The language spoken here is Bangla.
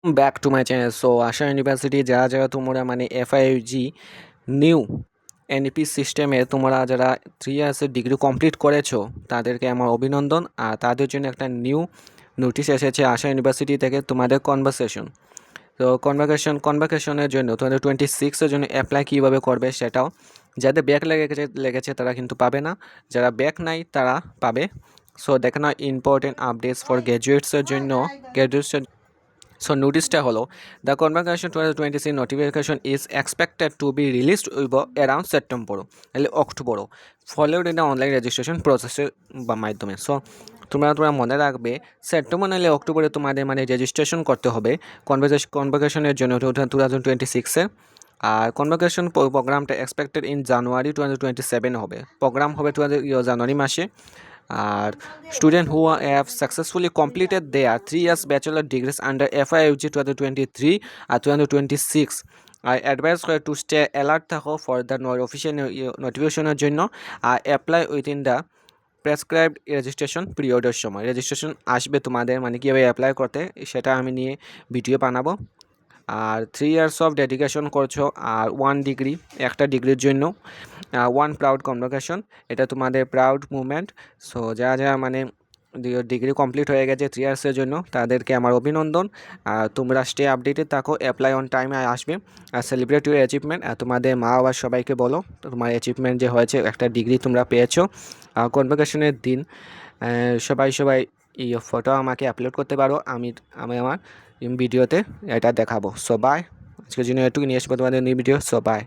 Back to my channel. So Asha university যারা যারা তোমরা মানে এফআইজি নিউ এনপি সিস্টেমে তোমরা যারা 3 ইয়ার্সের ডিগ্রি কমপ্লিট করেছো তাদেরকে আমার অভিনন্দন। আর তাদের জন্য একটা নিউ নোটিশ এসেছে আশা ইউনিভার্সিটি থেকে, তোমাদের কনভারসেশন। তো কনভারসেশনের জন্য তোমাদের 26-এর জন্য অ্যাপ্লাই কীভাবে করবে সেটাও, যাদের ব্যাক লেগেছে তারা কিন্তু পাবে না, যারা ব্যাক নাই তারা পাবে। সো দেখে না ইম্পর্টেন্ট আপডেটস ফর গ্র্যাজুয়েটসের জন্য। গ্র্যাজুয়েটসের So notice হলো the convocation 2026 notification is expected to be released around September তাহলে October, followed in the online registration process মাধ্যমে। সো তোমরা মনে রাখবে সেপ্টেম্বর নাহলে অক্টোবরে তোমাদের মানে রেজিস্ট্রেশন করতে হবে কনভোকেশনের জন্য 2026-এ। আর কনভোকেশন প্রোগ্রামটা এক্সপেক্টেড ইন জানুয়ারি 2027 হবে, প্রোগ্রাম হবে জানুয়ারি মাসে। আর student who have successfully completed their 3 years bachelor degrees under FIUG 2023 আর 2026 আর অ্যাডভাইস করে টু স্টে অ্যালার্ট থাকো ফর দ্য অফিসিয়াল নোটিফিকেশনের জন্য আর apply within the prescribed registration পিরিয়ডের সময়। রেজিস্ট্রেশন আসবে তোমাদের মানে কীভাবে অ্যাপ্লাই করতে সেটা আমি নিয়ে ভিডিও বানাবো। আর 3 years অফ ডেডিকেশন করছো আর 1 ডিগ্রি, একটা ডিগ্রির জন্য 1 প্রাউড কনভোকেশন, এটা তোমাদের প্রাউড মুভমেন্ট। সো যারা যারা মানে ডিগ্রি কমপ্লিট হয়ে গেছে 3 ইয়ার্সের জন্য তাদেরকে আমার অভিনন্দন। আর তোমরা স্টে আপডেটেড থাকো, অ্যাপ্লাই অন টাইমে আসবে। আর সেলিব্রেট ইউর অ্যাচিভমেন্ট, আর তোমাদের মা বাবা সবাইকে বলো তোমার অ্যাচিভমেন্ট যে হয়েছে, একটা ডিগ্রি তোমরা পেয়েছো। কনভোকেশনের দিন সবাই এই ফটো আমাকে আপলোড করতে পারো, আমি আমার ভিডিওতে এটা দেখাবো। সো বাই, আজকের জন্য এটুকু নিয়ে আসবো তোমাদের নিউ ভিডিও। So by.